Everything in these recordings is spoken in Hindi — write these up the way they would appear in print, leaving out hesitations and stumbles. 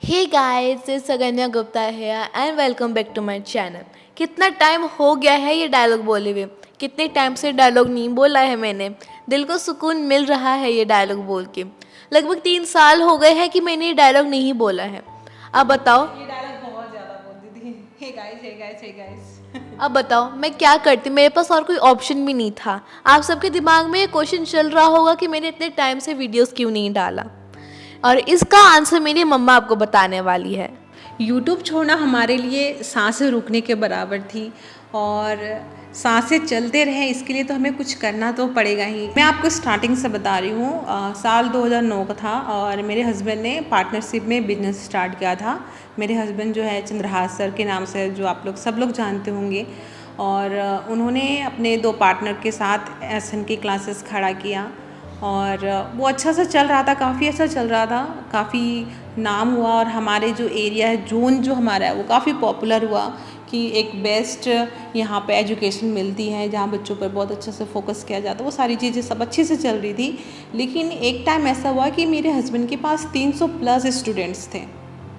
Hey guys, this Saganya Gupta है and welcome back to my channel. कितना टाइम हो गया है ये डायलॉग बोले हुए। कितने टाइम से डायलॉग नहीं बोला है मैंने। दिल को सुकून मिल रहा है ये डायलॉग बोल के। लगभग 3 साल हो गए हैं कि मैंने ये डायलॉग नहीं बोला है। अब बताओ ये डायलॉग बहुत ज़्यादा बोलती थी। Hey guys hey guys hey guys. अब बताओ मैं क्या करती। मेरे पास और कोई ऑप्शन भी नहीं था। आप सबके दिमाग में ये क्वेश्चन चल रहा होगा कि मैंने इतने टाइम से वीडियोस क्यों नहीं डाला, और इसका आंसर मेरी मम्मा आपको बताने वाली है। यूट्यूब छोड़ना हमारे लिए सांसें रुकने के बराबर थी और सांसें चलते रहे इसके लिए तो हमें कुछ करना तो पड़ेगा ही। मैं आपको स्टार्टिंग से बता रही हूँ। साल 2009 का था और मेरे हस्बैंड ने पार्टनरशिप में बिजनेस स्टार्ट किया था। मेरे हस्बैंड जो है चंद्रहास सर के नाम से, जो आप लोग सब लोग जानते होंगे, और उन्होंने अपने 2 पार्टनर के साथ एसएन की क्लासेस खड़ा किया और वो अच्छा सा चल रहा था, काफ़ी अच्छा चल रहा था, काफ़ी नाम हुआ और हमारे जो एरिया है, जोन जो हमारा है, वो काफ़ी पॉपुलर हुआ कि एक बेस्ट यहाँ पे एजुकेशन मिलती है जहाँ बच्चों पर बहुत अच्छे से फोकस किया जाता है। वो सारी चीज़ें सब अच्छे से चल रही थी। लेकिन एक टाइम ऐसा हुआ कि मेरे हस्बैंड के पास 300 प्लस स्टूडेंट्स थे।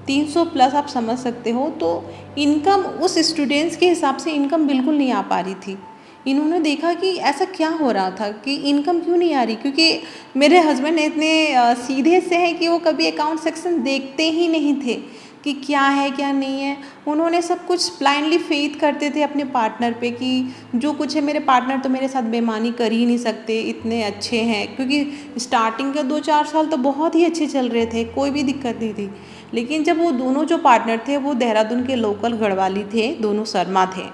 300 प्लस आप समझ सकते हो, तो इनकम उस स्टूडेंट्स के हिसाब से इनकम बिल्कुल नहीं आ पा रही थी। इन्होंने देखा कि ऐसा क्या हो रहा था कि इनकम क्यों नहीं आ रही, क्योंकि मेरे हस्बैंड इतने सीधे से हैं कि वो कभी अकाउंट सेक्शन देखते ही नहीं थे कि क्या है क्या नहीं है। उन्होंने सब कुछ ब्लाइंडली फेथ करते थे अपने पार्टनर पे कि जो कुछ है, मेरे पार्टनर तो मेरे साथ बेईमानी कर ही नहीं सकते, इतने अच्छे हैं। क्योंकि स्टार्टिंग के 2-4 साल तो बहुत ही अच्छे चल रहे थे, कोई भी दिक्कत नहीं थी। लेकिन जब वो दोनों जो पार्टनर थे वो देहरादून के लोकल गढ़वाली थे, दोनों शर्मा थे।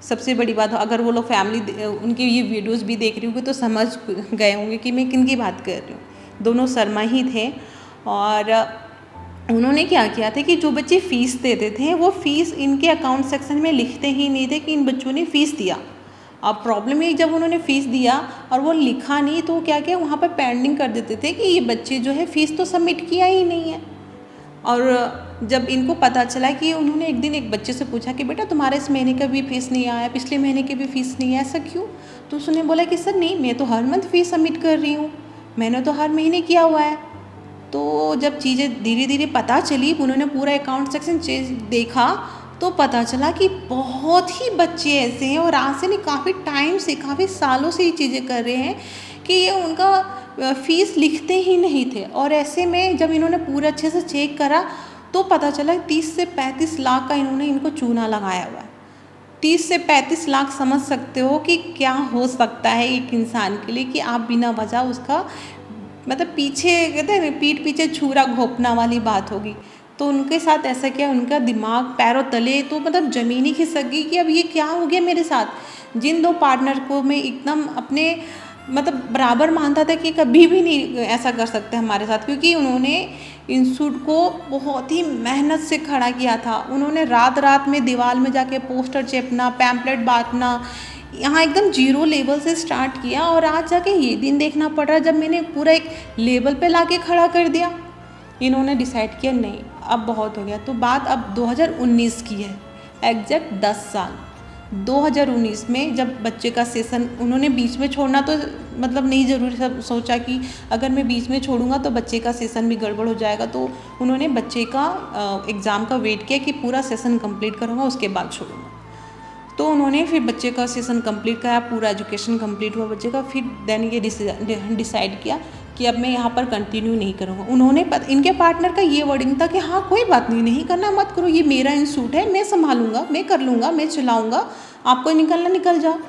सबसे बड़ी बात, अगर वो लोग फैमिली उनकी ये वीडियोस भी देख रही होंगी तो समझ गए होंगे कि मैं किन की बात कर रही हूँ। दोनों शर्मा ही थे और उन्होंने क्या किया था कि जो बच्चे फ़ीस देते थे वो फ़ीस इनके अकाउंट सेक्शन में लिखते ही नहीं थे कि इन बच्चों ने फ़ीस दिया। अब प्रॉब्लम है, जब उन्होंने फ़ीस दिया और वो लिखा नहीं तो क्या क्या वहाँ पर पेंडिंग कर देते थे कि ये बच्चे जो है फ़ीस तो सबमिट किया ही नहीं है। और जब इनको पता चला कि उन्होंने एक दिन एक बच्चे से पूछा कि बेटा तुम्हारा इस महीने का भी फ़ीस नहीं आया, पिछले महीने की भी फ़ीस नहीं है, ऐसा क्यों? तो उसने बोला कि सर नहीं, मैं तो हर मंथ फ़ीस सबमिट कर रही हूँ, मैंने तो हर महीने किया हुआ है। तो जब चीज़ें धीरे धीरे पता चली, उन्होंने पूरा अकाउंट सेक्शन देखा तो पता चला कि बहुत ही बच्चे ऐसे हैं और आज से नहीं, काफ़ी टाइम से, काफ़ी सालों से ये चीज़ें कर रहे हैं कि ये उनका फ़ीस लिखते ही नहीं थे। और ऐसे में जब इन्होंने पूरा अच्छे से चेक करा तो पता चला 30 से 35 लाख का इन्होंने इनको चूना लगाया हुआ है। 30 से 35 लाख समझ सकते हो कि क्या हो सकता है एक इंसान के लिए कि आप बिना वजह उसका, मतलब पीछे कहते हैं ना, पीठ पीछे छुरा घोंपना वाली बात होगी। तो उनके साथ ऐसा किया, उनका दिमाग पैरों तले तो मतलब ज़मीन ही खिसक गई कि अब ये क्या हो गया मेरे साथ। जिन 2 पार्टनर को मैं एकदम अपने मतलब बराबर मानता था कि कभी भी नहीं ऐसा कर सकते हमारे साथ, क्योंकि उन्होंने इंस्टीट्यूट को बहुत ही मेहनत से खड़ा किया था। उन्होंने रात रात में दीवार में जाके पोस्टर चेपना, पैम्पलेट बांटना, यहाँ एकदम जीरो लेवल से स्टार्ट किया और आज जाके ये दिन देखना पड़ रहा है जब मैंने पूरा एक लेवल पे लाके खड़ा कर दिया। इन्होंने डिसाइड किया नहीं, अब बहुत हो गया। तो बात अब 2019 की है, एग्जैक्ट 10 साल। 2019 में जब बच्चे का सेशन उन्होंने बीच में छोड़ना तो मतलब नहीं ज़रूरी, सब सोचा कि अगर मैं बीच में छोड़ूंगा तो बच्चे का सेशन भी गड़बड़ हो जाएगा, तो उन्होंने बच्चे का एग्ज़ाम का वेट किया कि पूरा सेशन कंप्लीट करूँगा उसके बाद छोड़ूंगा। तो उन्होंने फिर बच्चे का सेशन कंप्लीट करा, पूरा एजुकेशन कंप्लीट हुआ बच्चे का। फिर देन ये डिसाइड किया कि अब मैं यहाँ पर कंटिन्यू नहीं करूँगा। उन्होंने इनके पार्टनर का ये वर्डिंग था कि हाँ कोई बात नहीं, नहीं करना मत करो, ये मेरा इंस्टीट्यूट है, मैं संभालूंगा, मैं कर लूँगा, मैं चलाऊँगा, आपको निकलना निकल जाओ।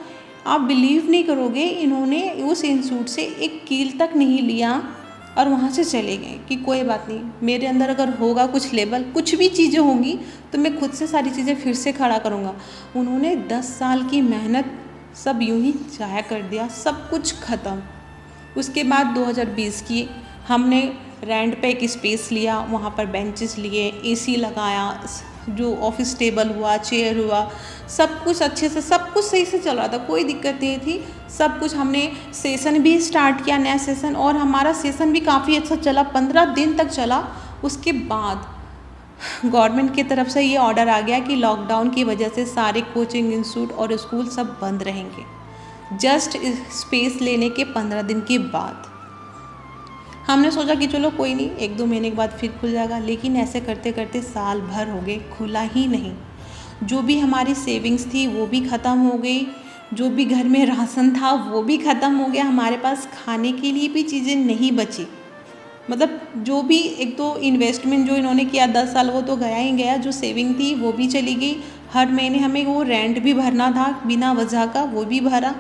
आप बिलीव नहीं करोगे, इन्होंने उस इंस्टीट्यूट से एक कील तक नहीं लिया और वहाँ से चले गए कि कोई बात नहीं, मेरे अंदर अगर होगा कुछ लेवल, कुछ भी चीज़ें होंगी तो मैं खुद से सारी चीज़ें फिर से खड़ा करूँगा। उन्होंने 10 साल की मेहनत सब यूं ही जाया कर दिया, सब कुछ ख़त्म। उसके बाद 2020 की हमने रेंट पे एक स्पेस लिया, वहाँ पर बेंचेस लिए, एसी लगाया, जो ऑफिस टेबल हुआ, चेयर हुआ, सब कुछ अच्छे से, सब कुछ सही से चल रहा था, कोई दिक्कत नहीं थी। सब कुछ हमने सेशन भी स्टार्ट किया, नया सेशन, और हमारा सेशन भी काफ़ी अच्छा चला, 15 दिन तक चला। उसके बाद गवर्नमेंट की तरफ से ये ऑर्डर आ गया कि लॉकडाउन की वजह से सारे कोचिंग इंस्टीट्यूट और स्कूल सब बंद रहेंगे। जस्ट स्पेस लेने के 15 दिन के बाद हमने सोचा कि चलो कोई नहीं, 1-2 महीने के बाद फिर खुल जाएगा, लेकिन ऐसे करते करते साल भर हो गए, खुला ही नहीं। जो भी हमारी सेविंग्स थी वो भी ख़त्म हो गई, जो भी घर में राशन था वो भी ख़त्म हो गया, हमारे पास खाने के लिए भी चीज़ें नहीं बची। मतलब जो भी एक तो इन्वेस्टमेंट जो इन्होंने किया 10 साल वो तो गया ही गया, जो सेविंग थी वो भी चली गई। हर महीने हमें वो रेंट भी भरना था बिना वजह का, वो भी भरा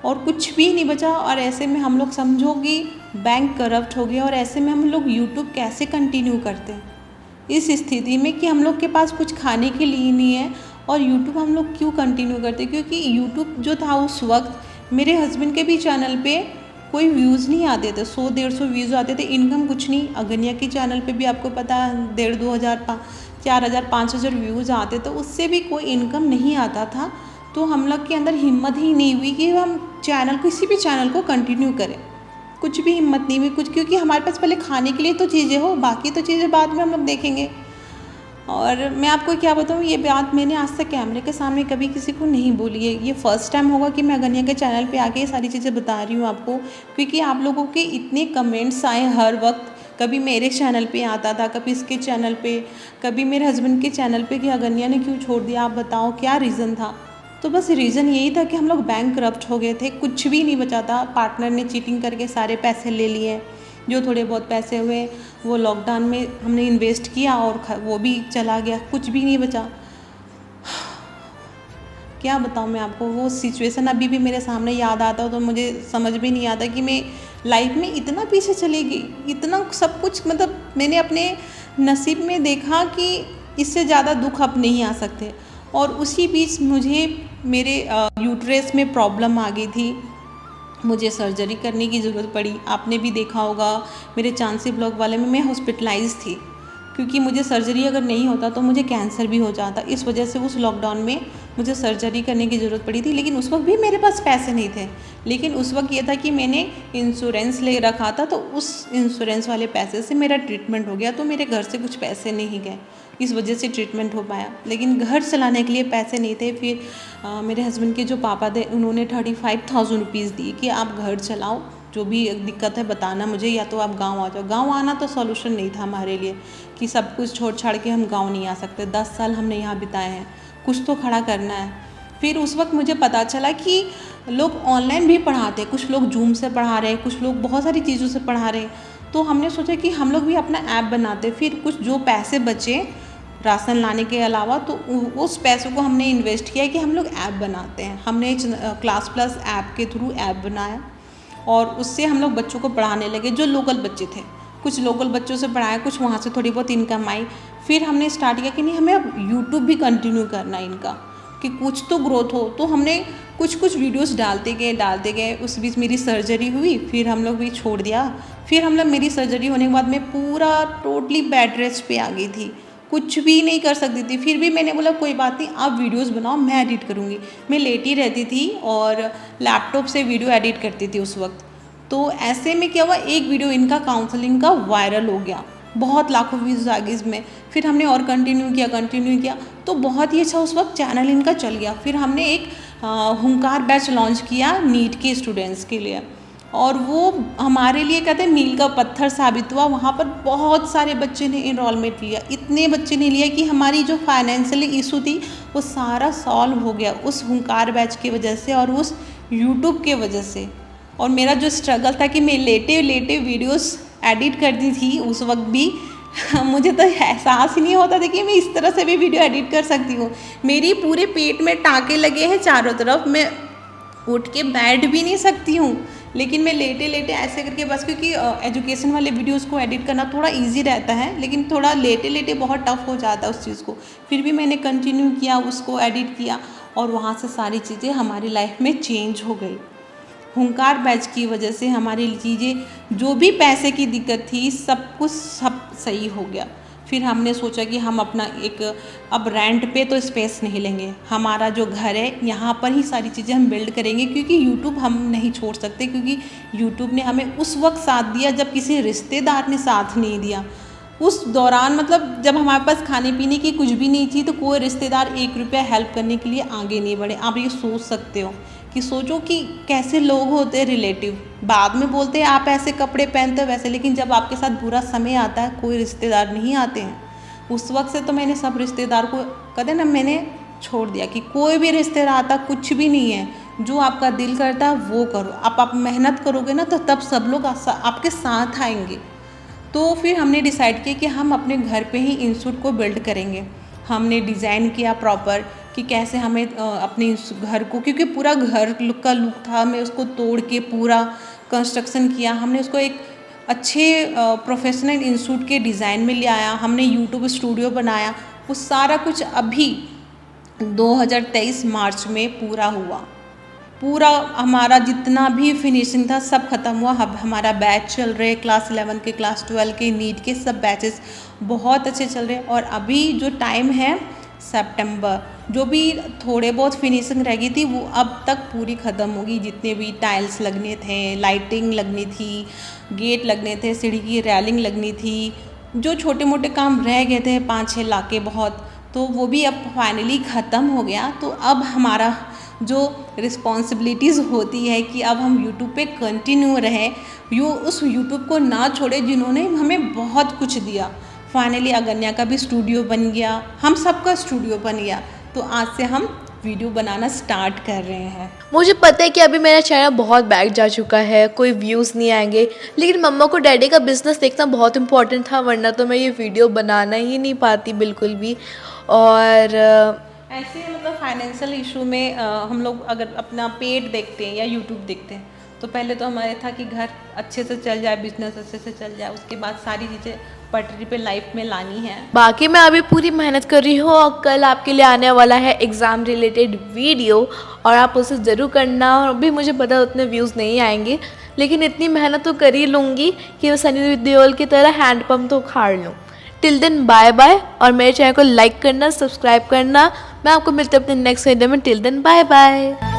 और कुछ भी नहीं बचा। और ऐसे में हम लोग समझो कि बैंक करप्ट हो गया और ऐसे में हम लोग यूट्यूब कैसे कंटिन्यू करते हैं इस स्थिति में कि हम लोग के पास कुछ खाने के लिए नहीं है। और यूट्यूब हम लोग क्यों कंटिन्यू करते, क्योंकि यूट्यूब जो था उस वक्त मेरे हस्बैंड के भी चैनल पे कोई व्यूज़ नहीं आते थे, 100-150 व्यूज़ आते थे, इनकम कुछ नहीं। अगनिया की चैनल पे भी आपको पता है 1,500, 2,000, 4,000, 5,000 व्यूज़ आते, तो उससे भी कोई इनकम नहीं आता था। तो हम लोग के अंदर हिम्मत ही नहीं हुई कि हम चैनल किसी भी चैनल को कंटिन्यू करें, कुछ भी हिम्मत नहीं हुई कुछ, क्योंकि हमारे पास पहले खाने के लिए तो चीज़ें हो, बाकी तो चीज़ें बाद में हम लोग देखेंगे। और मैं आपको क्या बताऊँ, ये बात मैंने आज तक कैमरे के सामने कभी किसी को नहीं बोली है। ये फर्स्ट टाइम होगा कि मैं अगनिया के चैनल पे आके ये सारी चीज़ें बता रही हूँ आपको, क्योंकि आप लोगों के इतने कमेंट्स आए हर वक्त, कभी मेरे चैनल पे आता था, कभी इसके चैनल पे, कभी मेरे हस्बैंड के चैनल पे कि अगनिया ने क्यों छोड़ दिया, आप बताओ क्या रीज़न था। तो बस रीज़न यही था कि हम लोग बैंक करप्ट हो गए थे, कुछ भी नहीं बचा था। पार्टनर ने चीटिंग करके सारे पैसे ले लिए, जो थोड़े बहुत पैसे हुए वो लॉकडाउन में हमने इन्वेस्ट किया और वो भी चला गया, कुछ भी नहीं बचा। क्या बताऊँ मैं आपको, वो सिचुएशन अभी भी मेरे सामने याद आता हो तो मुझे समझ भी नहीं आता कि मैं लाइफ में इतना पीछे चली गई, इतना सब कुछ मतलब मैंने अपने नसीब में देखा कि इससे ज़्यादा दुख अब नहीं आ सकते। और उसी बीच मुझे मेरे यूट्रस में प्रॉब्लम आ गई थी, मुझे सर्जरी करने की ज़रूरत पड़ी। आपने भी देखा होगा मेरे चांसी ब्लॉग वाले में मैं हॉस्पिटलाइज थी, क्योंकि मुझे सर्जरी अगर नहीं होता तो मुझे कैंसर भी हो जाता। इस वजह से उस लॉकडाउन में मुझे सर्जरी करने की ज़रूरत पड़ी थी, लेकिन उस वक्त भी मेरे पास पैसे नहीं थे। लेकिन उस वक्त ये था कि मैंने इंश्योरेंस ले रखा था, तो उस इंश्योरेंस वाले पैसे से मेरा ट्रीटमेंट हो गया, तो मेरे घर से कुछ पैसे नहीं गए, इस वजह से ट्रीटमेंट हो पाया। लेकिन घर चलाने के लिए पैसे नहीं थे। फिर मेरे हस्बैंड के जो पापा थे उन्होंने 35,000 रुपीज़ दिए कि आप घर चलाओ, जो भी दिक्कत है बताना मुझे, या तो आप गांव आ जाओ। गांव आना तो सॉल्यूशन नहीं था हमारे लिए कि सब कुछ छोड़ छाड़ के हम गांव नहीं आ सकते, 10 साल हमने यहाँ बिताए हैं, कुछ तो खड़ा करना है। फिर उस वक्त मुझे पता चला कि लोग ऑनलाइन भी पढ़ाते, कुछ लोग जूम से पढ़ा रहे हैं, कुछ लोग बहुत सारी चीज़ों से पढ़ा रहे हैं। तो हमने सोचा कि हम लोग भी अपना ऐप बनाते। फिर कुछ जो पैसे बचे राशन लाने के अलावा, तो उस पैसों को हमने इन्वेस्ट किया कि हम लोग ऐप बनाते हैं। हमने क्लास प्लस ऐप के थ्रू ऐप बनाया और उससे हम लोग बच्चों को पढ़ाने लगे, जो लोकल बच्चे थे। कुछ लोकल बच्चों से पढ़ाया, कुछ वहाँ से थोड़ी बहुत इनकम आई। फिर हमने स्टार्ट किया कि नहीं, हमें अब यूट्यूब भी कंटिन्यू करना है इनका, कि कुछ तो ग्रोथ हो। तो हमने कुछ वीडियोस डालते गए। उस बीच मेरी सर्जरी हुई, फिर हम लोग भी छोड़ दिया। फिर हम लोग मेरी सर्जरी होने के बाद मैं पूरा टोटली बेड रेस्ट पे आ गई थी, कुछ भी नहीं कर सकती थी। फिर भी मैंने बोला कोई बात नहीं, आप वीडियोस बनाओ, मैं एडिट करूँगी। मैं लेटी रहती थी और लैपटॉप से वीडियो एडिट करती थी उस वक्त। तो ऐसे में क्या हुआ, एक वीडियो इनका काउंसलिंग का वायरल हो गया, बहुत लाखों व्यूज़ आ गए इसमें। फिर हमने और कंटिन्यू किया तो बहुत ही अच्छा उस वक्त चैनल इनका चल गया। फिर हमने एक हुंकार बैच लॉन्च किया नीट के स्टूडेंट्स के लिए, और वो हमारे लिए कहते हैं मील का पत्थर साबित हुआ। वहाँ पर बहुत सारे बच्चे ने इनरोलमेंट लिया, इतने बच्चे ने लिया कि हमारी जो फाइनेंशियली इशू थी वो सारा सॉल्व हो गया उस हुंकार बैच की वजह से और उस यूट्यूब के वजह से। और मेरा जो स्ट्रगल था कि मैं लेटे वीडियोस एडिट करती थी उस वक्त भी मुझे तो एहसास ही नहीं होता था कि मैं इस तरह से भी वीडियो एडिट कर सकती हूँ। मेरी पूरे पेट में टाँके लगे हैं चारों तरफ, मैं उठ के बैठ भी नहीं सकती हूँ, लेकिन मैं लेटे ऐसे करके बस, क्योंकि एजुकेशन वाले वीडियोस को एडिट करना थोड़ा इजी रहता है, लेकिन थोड़ा लेटे बहुत टफ हो जाता है उस चीज़ को। फिर भी मैंने कंटिन्यू किया, उसको एडिट किया और वहाँ से सारी चीज़ें हमारी लाइफ में चेंज हो गई। हुंकार बैच की वजह से हमारी चीज़ें, जो भी पैसे की दिक्कत थी, सब कुछ सही हो गया। फिर हमने सोचा कि हम अपना एक अब रेंट पे तो स्पेस नहीं लेंगे, हमारा जो घर है यहाँ पर ही सारी चीज़ें हम बिल्ड करेंगे, क्योंकि यूट्यूब हम नहीं छोड़ सकते। क्योंकि यूट्यूब ने हमें उस वक्त साथ दिया जब किसी रिश्तेदार ने साथ नहीं दिया। उस दौरान मतलब जब हमारे पास खाने पीने की कुछ भी नहीं थी, तो कोई रिश्तेदार 1 रुपया हेल्प करने के लिए आगे नहीं बढ़े। आप ये सोच सकते हो कि सोचो कि कैसे लोग होते हैं रिलेटिव, बाद में बोलते हैं आप ऐसे कपड़े पहनते हो वैसे, लेकिन जब आपके साथ बुरा समय आता है कोई रिश्तेदार नहीं आते हैं। उस वक्त से तो मैंने सब रिश्तेदार को कहते ना मैंने छोड़ दिया कि कोई भी रिश्तेदार आता कुछ भी नहीं है, जो आपका दिल करता है वो करो। आप मेहनत करोगे ना तो तब सब लोग आपके साथ आएंगे। तो फिर हमने डिसाइड किया कि हम अपने घर पे ही इंस्टीट्यूट को बिल्ड करेंगे। हमने डिज़ाइन किया प्रॉपर कि कैसे हमें अपने इस घर को, क्योंकि पूरा घर का लुक था, मैं उसको तोड़ के पूरा कंस्ट्रक्शन किया। हमने उसको एक अच्छे प्रोफेशनल इंस्टीट्यूट के डिज़ाइन में ले आया। हमने यूट्यूब स्टूडियो बनाया। वो सारा कुछ अभी 2023 मार्च में पूरा हुआ। पूरा हमारा जितना भी फिनिशिंग था सब ख़त्म हुआ। अब हमारा बैच चल रहे, क्लास 11 के, क्लास 12 के, नीट के सब बैचेस बहुत अच्छे चल रहे हैं। और अभी जो टाइम है सितंबर, जो भी थोड़े बहुत फिनिशिंग रह गई थी वो अब तक पूरी ख़त्म होगी। जितने भी टाइल्स लगने थे, लाइटिंग लगनी थी, गेट लगने थे, सीढ़ी की रेलिंग लगनी थी, जो छोटे मोटे काम रह गए थे 5-6 लाख के बहुत, तो वो भी अब फाइनली ख़त्म हो गया। तो अब हमारा जो रिस्पॉन्सिबिलिटीज़ होती है कि अब हम यूट्यूब पे कंटिन्यू रहें, उस यूट्यूब को ना छोड़े जिन्होंने हमें बहुत कुछ दिया। फाइनली अगन्या का भी स्टूडियो बन गया, हम सबका स्टूडियो बन गया। तो आज से हम वीडियो बनाना स्टार्ट कर रहे हैं। मुझे पता है कि अभी मेरा चैनल बहुत बैक जा चुका है, कोई व्यूज़ नहीं आएंगे, लेकिन मम्मा को डैडी का बिज़नेस देखना बहुत इम्पोर्टेंट था, वरना तो मैं ये वीडियो बनाना ही नहीं पाती बिल्कुल भी। और ऐसे मतलब फाइनेंशियल इशू में हम लोग अगर अपना पेट देखते हैं या यूट्यूब देखते हैं तो पहले तो हमारे था कि घर अच्छे से चल जाए, बिजनेस अच्छे से चल जाए, उसके बाद सारी चीज़ें पटरी पे लाइफ में लानी है। बाकी मैं अभी पूरी मेहनत कर रही हूँ और कल आपके लिए आने वाला है एग्ज़ाम रिलेटेड वीडियो, और आप उसे ज़रूर करना। और अभी मुझे पता उतने व्यूज़ नहीं आएंगे, लेकिन इतनी मेहनत तो कर ही लूँगी कि वो सनी देओल की तरह हैंड पम्प तो उखाड़ लूँ। टिल देन बाय बाय, और मेरे चैनल को लाइक करना, सब्सक्राइब करना। मैं आपको मिलती हूँ अपने नेक्स्ट वीडियो में। Till then bye bye.